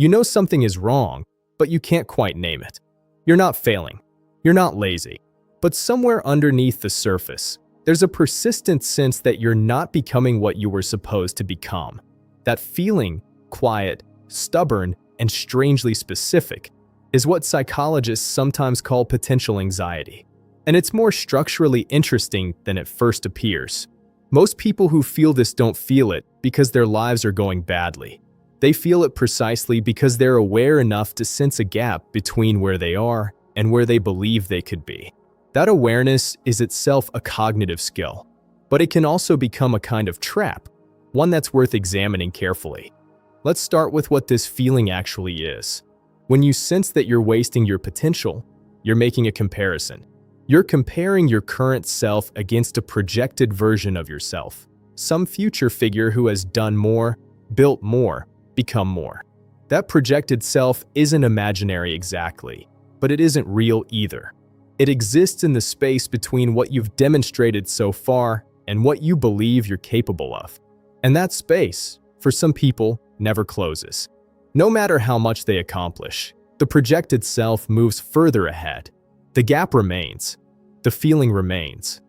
You know something is wrong, but you can't quite name it. You're not failing. You're not lazy. But somewhere underneath the surface, there's a persistent sense that you're not becoming what you were supposed to become. That feeling, quiet, stubborn, and strangely specific, is what psychologists sometimes call potential anxiety. And it's more structurally interesting than it first appears. Most people who feel this don't feel it because their lives are going badly. They feel it precisely because they're aware enough to sense a gap between where they are and where they believe they could be. That awareness is itself a cognitive skill, but it can also become a kind of trap, one that's worth examining carefully. Let's start with what this feeling actually is. When you sense that you're wasting your potential, you're making a comparison. You're comparing your current self against a projected version of yourself, some future figure who has done more, built more, become more. That projected self isn't imaginary exactly, but it isn't real either. It exists in the space between what you've demonstrated so far and what you believe you're capable of. And that space, for some people, never closes. No matter how much they accomplish, the projected self moves further ahead. The gap remains. The feeling remains.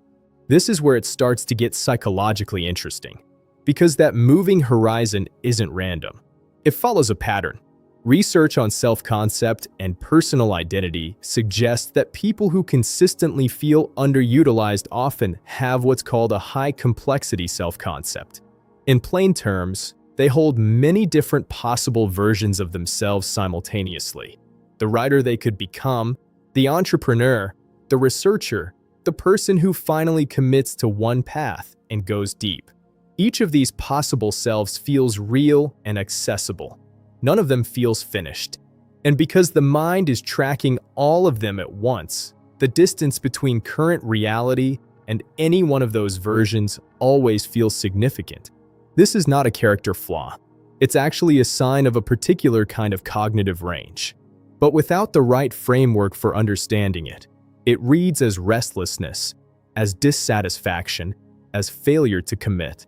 This is where it starts to get psychologically interesting, because that moving horizon isn't random. It follows a pattern. Research on self-concept and personal identity suggests that people who consistently feel underutilized often have what's called a high-complexity self-concept. In plain terms, they hold many different possible versions of themselves simultaneously. The writer they could become, the entrepreneur, the researcher, the person who finally commits to one path and goes deep. Each of these possible selves feels real and accessible. None of them feels finished. And because the mind is tracking all of them at once, the distance between current reality and any one of those versions always feels significant. This is not a character flaw. It's actually a sign of a particular kind of cognitive range. But without the right framework for understanding it, it reads as restlessness, as dissatisfaction, as failure to commit.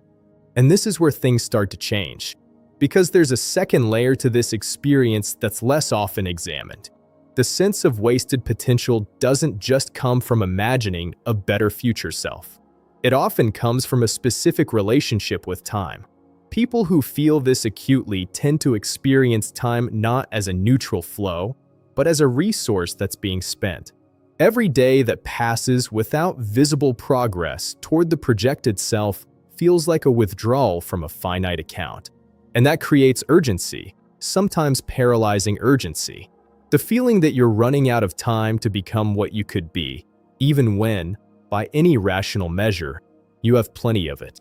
And this is where things start to change. Because there's a second layer to this experience that's less often examined. The sense of wasted potential doesn't just come from imagining a better future self. It often comes from a specific relationship with time. People who feel this acutely tend to experience time not as a neutral flow, but as a resource that's being spent. Every day that passes without visible progress toward the projected self feels like a withdrawal from a finite account. And that creates urgency, sometimes paralyzing urgency. The feeling that you're running out of time to become what you could be, even when, by any rational measure, you have plenty of it.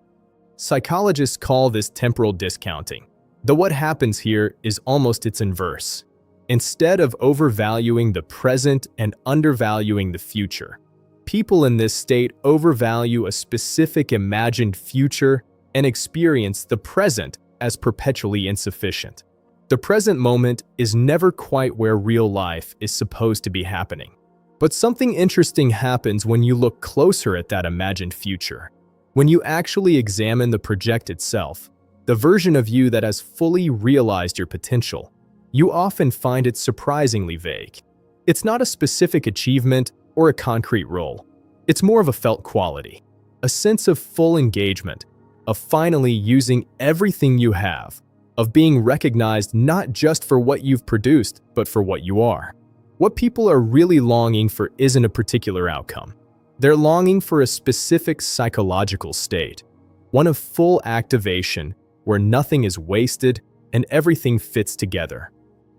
Psychologists call this temporal discounting, though what happens here is almost its inverse. Instead of overvaluing the present and undervaluing the future, people in this state overvalue a specific imagined future and experience the present as perpetually insufficient. The present moment is never quite where real life is supposed to be happening. But something interesting happens when you look closer at that imagined future. When you actually examine the projected self, the version of you that has fully realized your potential, you often find it surprisingly vague. It's not a specific achievement or a concrete role. It's more of a felt quality, a sense of full engagement, of finally using everything you have, of being recognized not just for what you've produced, but for what you are. What people are really longing for isn't a particular outcome. They're longing for a specific psychological state, one of full activation where nothing is wasted and everything fits together.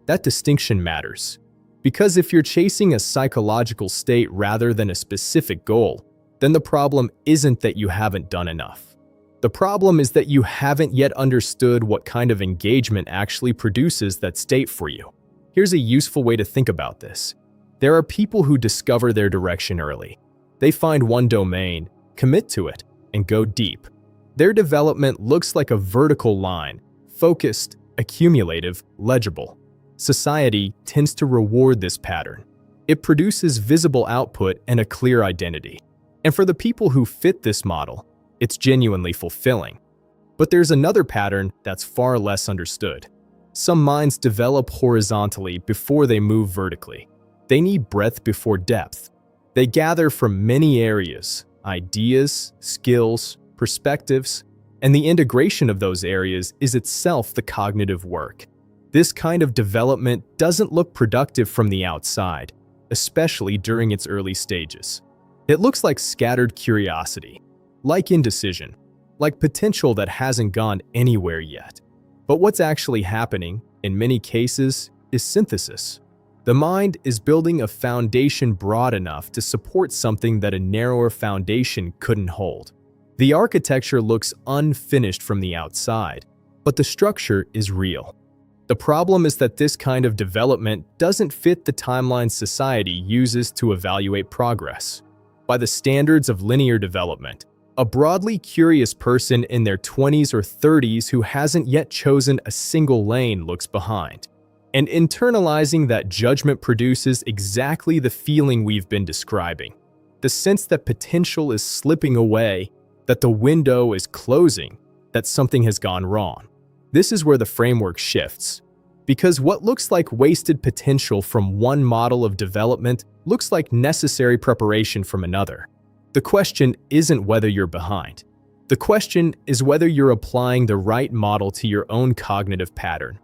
That distinction matters, because if you're chasing a psychological state rather than a specific goal, then the problem isn't that you haven't done enough. The problem is that you haven't yet understood what kind of engagement actually produces that state for you. Here's a useful way to think about this. There are people who discover their direction early. They find one domain, commit to it, and go deep. Their development looks like a vertical line, focused, accumulative, legible. Society tends to reward this pattern. It produces visible output and a clear identity. And for the people who fit this model, it's genuinely fulfilling. But there's another pattern that's far less understood. Some minds develop horizontally before they move vertically. They need breadth before depth. They gather from many areas, ideas, skills, perspectives, and the integration of those areas is itself the cognitive work. This kind of development doesn't look productive from the outside, especially during its early stages. It looks like scattered curiosity, like indecision, like potential that hasn't gone anywhere yet. But what's actually happening, in many cases, is synthesis. The mind is building a foundation broad enough to support something that a narrower foundation couldn't hold. The architecture looks unfinished from the outside, but the structure is real. The problem is that this kind of development doesn't fit the timeline society uses to evaluate progress. By the standards of linear development, a broadly curious person in their 20s or 30s who hasn't yet chosen a single lane looks behind. And internalizing that judgment produces exactly the feeling we've been describing. The sense that potential is slipping away, that the window is closing, that something has gone wrong. This is where the framework shifts. Because what looks like wasted potential from one model of development looks like necessary preparation from another. The question isn't whether you're behind. The question is whether you're applying the right model to your own cognitive pattern.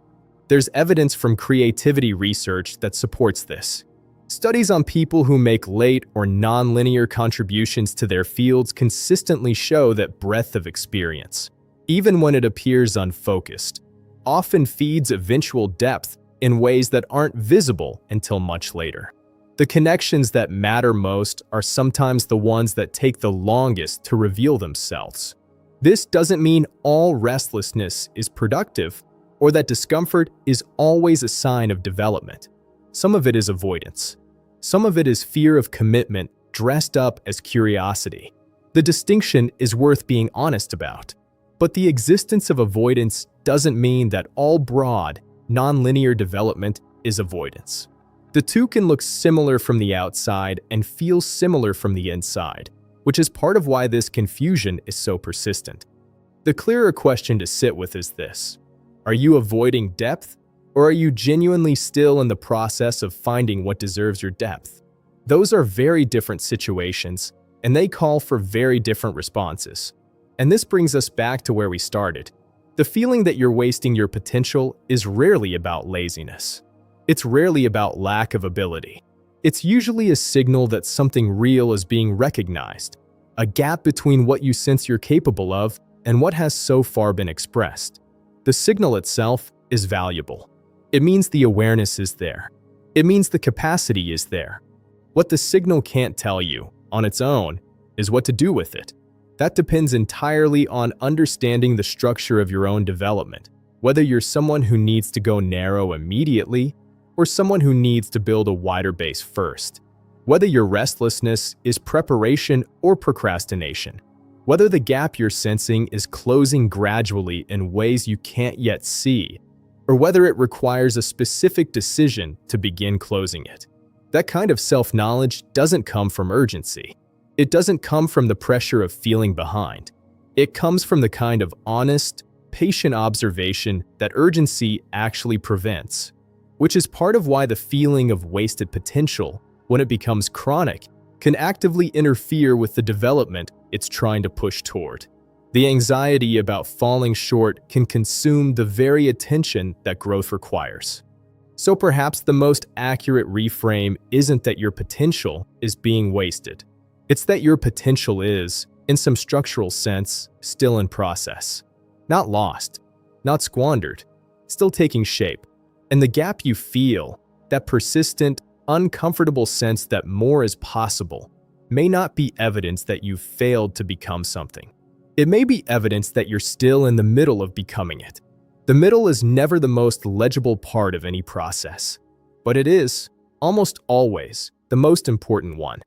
There's evidence from creativity research that supports this. Studies on people who make late or non-linear contributions to their fields consistently show that breadth of experience, even when it appears unfocused, often feeds eventual depth in ways that aren't visible until much later. The connections that matter most are sometimes the ones that take the longest to reveal themselves. This doesn't mean all restlessness is productive or that discomfort is always a sign of development. Some of it is avoidance. Some of it is fear of commitment dressed up as curiosity. The distinction is worth being honest about. But the existence of avoidance doesn't mean that all broad, non-linear development is avoidance. The two can look similar from the outside and feel similar from the inside, which is part of why this confusion is so persistent. The clearer question to sit with is this: are you avoiding depth, or are you genuinely still in the process of finding what deserves your depth? Those are very different situations, and they call for very different responses. And this brings us back to where we started. The feeling that you're wasting your potential is rarely about laziness. It's rarely about lack of ability. It's usually a signal that something real is being recognized, a gap between what you sense you're capable of and what has so far been expressed. The signal itself is valuable. It means the awareness is there. It means the capacity is there. What the signal can't tell you, on its own, is what to do with it. That depends entirely on understanding the structure of your own development, whether you're someone who needs to go narrow immediately or someone who needs to build a wider base first. Whether your restlessness is preparation or procrastination. Whether the gap you're sensing is closing gradually in ways you can't yet see, or whether it requires a specific decision to begin closing it. That kind of self-knowledge doesn't come from urgency. It doesn't come from the pressure of feeling behind. It comes from the kind of honest, patient observation that urgency actually prevents, which is part of why the feeling of wasted potential, when it becomes chronic, can actively interfere with the development it's trying to push toward. The anxiety about falling short can consume the very attention that growth requires. So perhaps the most accurate reframe isn't that your potential is being wasted. It's that your potential is, in some structural sense, still in process. Not lost, not squandered, still taking shape. And the gap you feel, that persistent, uncomfortable sense that more is possible, may not be evidence that you've failed to become something. It may be evidence that you're still in the middle of becoming it. The middle is never the most legible part of any process, but it is, almost always, the most important one.